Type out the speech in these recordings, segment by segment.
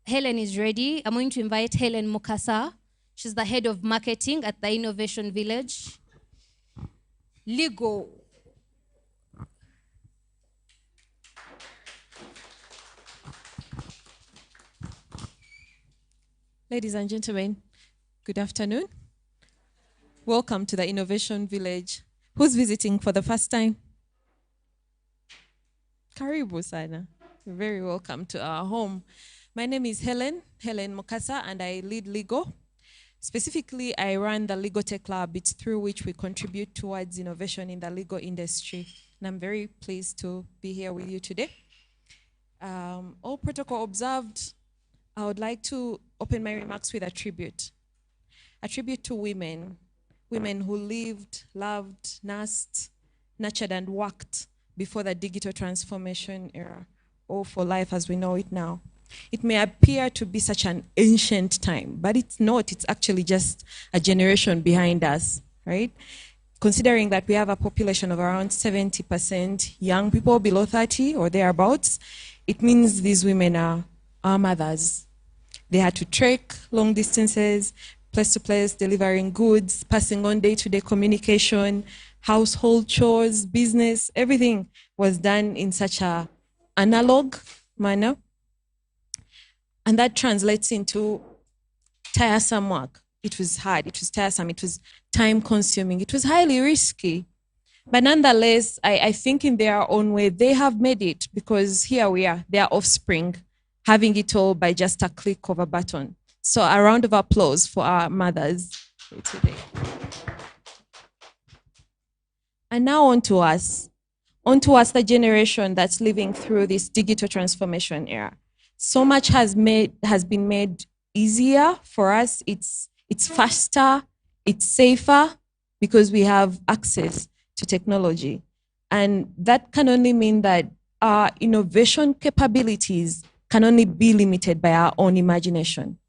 Helen is ready. I'm going to invite Helen Mukasa. She's the head of marketing at the Innovation Village. Legal. Ladies and gentlemen, good afternoon. Welcome to the Innovation Village. Who's visiting for the first time? Karibu sana. You're very welcome to our home. My name is Helen Mukasa, and I lead Ligo. Specifically, I run the Ligo Tech Lab. It's through which we contribute towards innovation in the legal industry. And I'm very pleased to be here with you today. All protocol observed, I would like to open my remarks with a tribute to women who lived, loved, nursed, nurtured, and worked before the digital transformation era, or for life as we know it now. It may appear to be such an ancient time, but it's not. It's actually just a generation behind us, right? Considering that we have a population of around 70% young people below 30 or thereabouts, it means these women are our mothers. They had to trek long distances, place to place, delivering goods, passing on day-to-day communication, household chores, business, everything was done in such an analog manner. And that translates into tiresome work. It was hard, it was tiresome, it was time-consuming, it was highly risky. But nonetheless, I think in their own way, they have made it, because here we are, their offspring, having it all by just a click of a button. So a round of applause for our mothers today. And now on to us, the generation that's living through this digital transformation era. So much has been made easier for us. It's faster, it's safer, because we have access to technology. And that can only mean that our innovation capabilities can only be limited by our own imagination.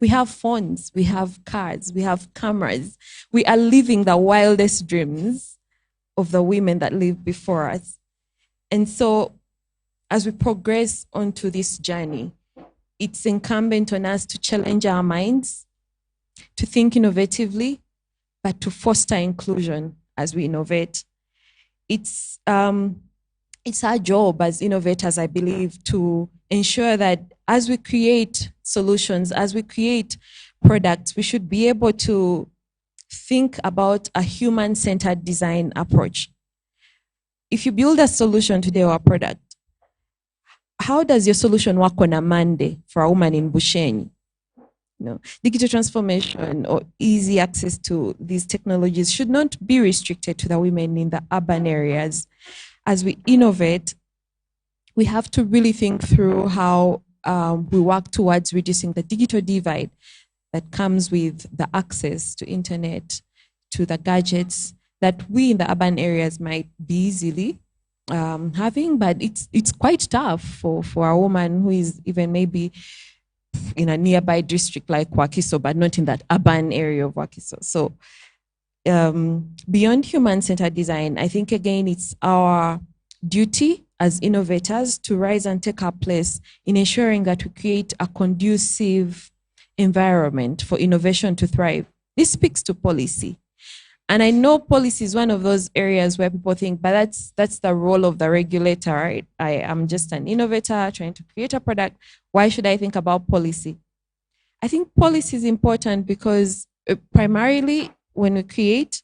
We have phones, we have cars, we have cameras. We are living the wildest dreams of the women that lived before us. And so as we progress onto this journey, it's incumbent on us to challenge our minds, to think innovatively, but to foster inclusion as we innovate. It's our job as innovators, I believe, to ensure that as we create solutions, as we create products, we should be able to think about a human-centered design approach. If you build a solution today or a product, how does your solution work on a Monday for a woman in Bushenyi? Digital transformation or easy access to these technologies should not be restricted to the women in the urban areas. As we innovate, we have to really think through how we work towards reducing the digital divide that comes with the access to internet, to the gadgets that we in the urban areas might be easily having, but it's quite tough for a woman who is even maybe in a nearby district like Wakiso, but not in that urban area of Wakiso. So beyond human-centered design, I think, again, it's our duty as innovators to rise and take our place in ensuring that we create a conducive environment for innovation to thrive. This speaks to policy. And I know policy is one of those areas where people think, but that's the role of the regulator, right? I am just an innovator trying to create a product. Why should I think about policy? I think policy is important because primarily when we create,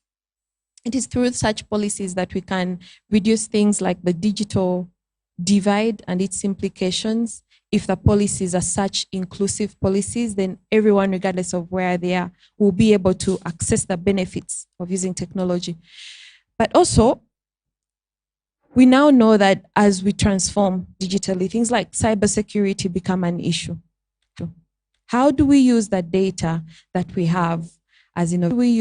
it is through such policies that we can reduce things like the digital divide and its implications. If the policies are such inclusive policies, then everyone, regardless of where they are, will be able to access the benefits of using technology. But also, we now know that as we transform digitally, things like cybersecurity become an issue. How do we use the data that we have? How do we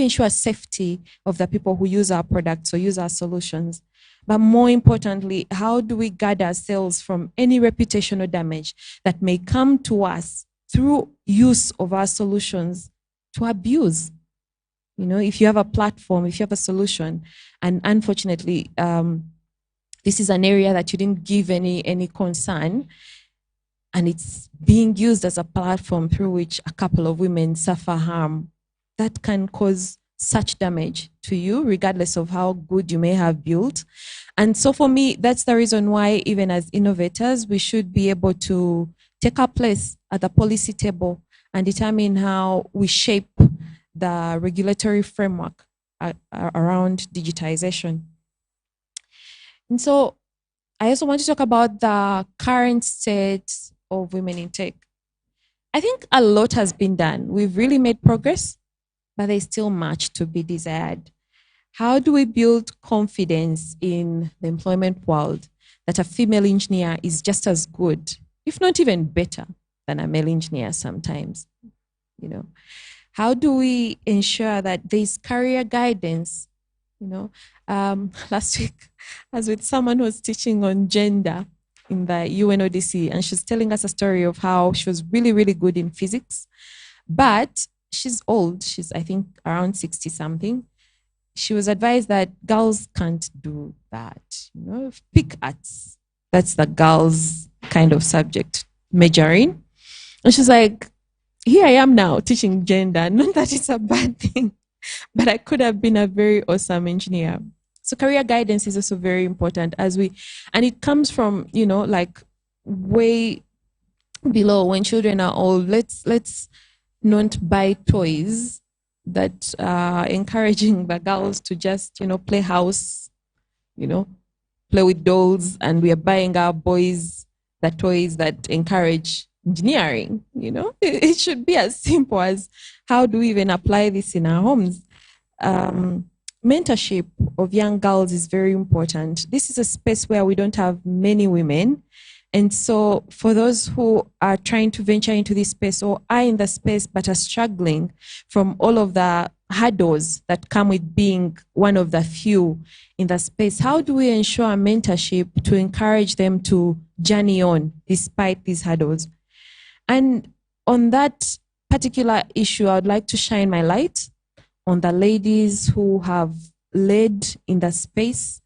ensure safety of the people who use our products or use our solutions? But more importantly, how do we guard ourselves from any reputational damage that may come to us through use of our solutions to abuse? If you have a platform, if you have a solution, and unfortunately, this is an area that you didn't give any concern, and it's being used as a platform through which a couple of women suffer harm, that can cause such damage to you, regardless of how good you may have built. And so for me, that's the reason why, even as innovators, we should be able to take our place at the policy table and determine how we shape the regulatory framework around digitization. And so I also want to talk about the current state of women in tech. I think a lot has been done. We've really made progress, but there's still much to be desired. How do we build confidence in the employment world that a female engineer is just as good, if not even better, than a male engineer sometimes? You know, how do we ensure that there's career guidance? Last week I was with someone who was teaching on gender in the UNODC, and she's telling us a story of how she was really, really good in physics, but she's old. She's, I think, around 60 something. She was advised that girls can't do that. Pick arts. That's the girls' kind of subject majoring. And she's like, here I am now teaching gender. Not that it's a bad thing, but I could have been a very awesome engineer. So career guidance is also very important and it comes from, like way below when children are old. Let's not buy toys that are encouraging the girls to just, play house, play with dolls, and we are buying our boys the toys that encourage engineering. It should be as simple as, how do we even apply this in our homes? Mentorship of young girls is very important. This is a space where we don't have many women. And so for those who are trying to venture into this space or are in the space but are struggling from all of the hurdles that come with being one of the few in the space, how do we ensure mentorship to encourage them to journey on despite these hurdles? And on that particular issue, I would like to shine my light on the ladies who have led in the space,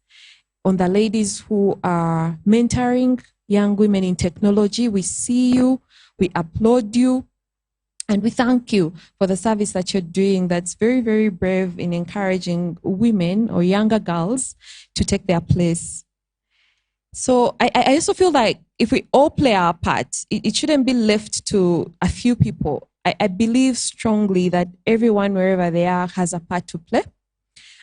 on the ladies who are mentoring young women in technology. We see you, we applaud you, and we thank you for the service that you're doing that's very, very brave in encouraging women or younger girls to take their place. So I also feel like if we all play our part, it shouldn't be left to a few people. I believe strongly that everyone, wherever they are, has a part to play.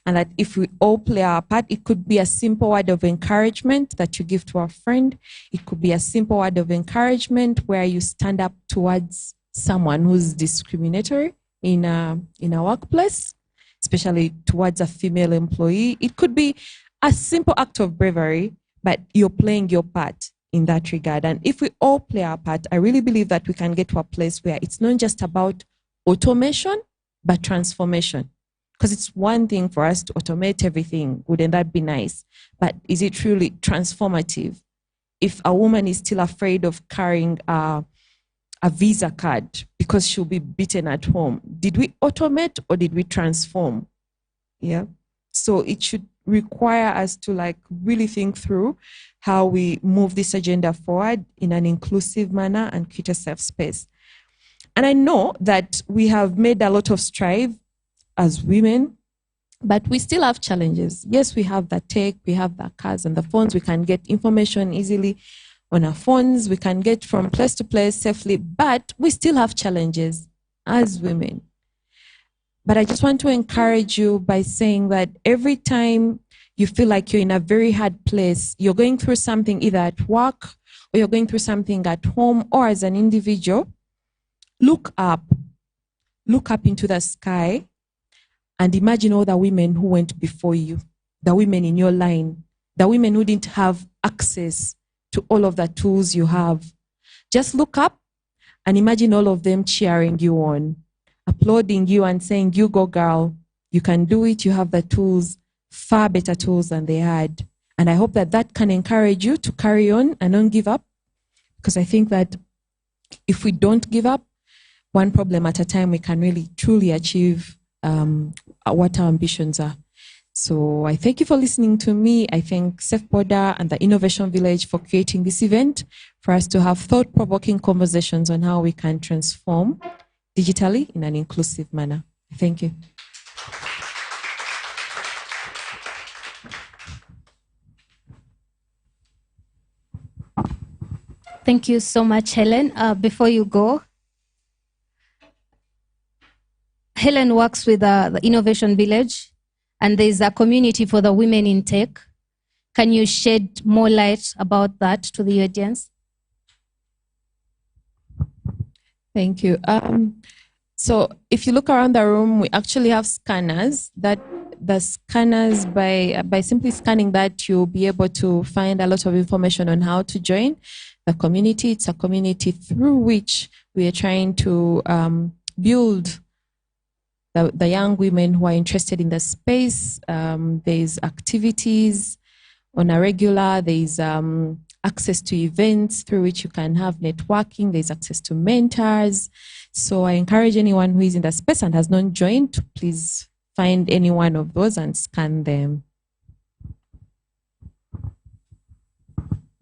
And that if we all play our part, it could be a simple word of encouragement that you give to a friend. It could be a simple word of encouragement where you stand up towards someone who's discriminatory in a workplace, especially towards a female employee. It could be a simple act of bravery, but you're playing your part in that regard. And if we all play our part, I really believe that we can get to a place where it's not just about automation, but transformation. Because it's one thing for us to automate everything. Wouldn't that be nice? But is it truly transformative? If a woman is still afraid of carrying a Visa card because she'll be beaten at home, did we automate or did we transform? Yeah. So it should require us to really think through how we move this agenda forward in an inclusive manner and create a safe space. And I know that we have made a lot of strides as women, but we still have challenges. Yes, we have the tech, we have the cars and the phones. We can get information easily on our phones. We can get from place to place safely, but we still have challenges as women. But I just want to encourage you by saying that every time you feel like you're in a very hard place, you're going through something either at work or you're going through something at home or as an individual, look up into the sky and imagine all the women who went before you, the women in your line, the women who didn't have access to all of the tools you have. Just look up and imagine all of them cheering you on, applauding you and saying, you go girl, you can do it, you have the tools, far better tools than they had. And I hope that that can encourage you to carry on and don't give up, because I think that if we don't give up, one problem at a time, we can really truly achieve what our ambitions are. So I thank you for listening to me. I thank SafeBoda and the Innovation Village for creating this event for us to have thought-provoking conversations on how we can transform digitally in an inclusive manner. Thank you. Thank you so much, Helen. Before you go, Helen works with the Innovation Village, and there's a community for the women in tech. Can you shed more light about that to the audience? Thank you. So if you look around the room, we actually have scanners that the scanners, by simply scanning that, you'll be able to find a lot of information on how to join the community. It's a community through which we are trying to build the young women who are interested in the space. There's activities on a regular, there's access to events through which you can have networking, there's access to mentors. So I encourage anyone who is in the space and has not joined to please find any one of those and scan them.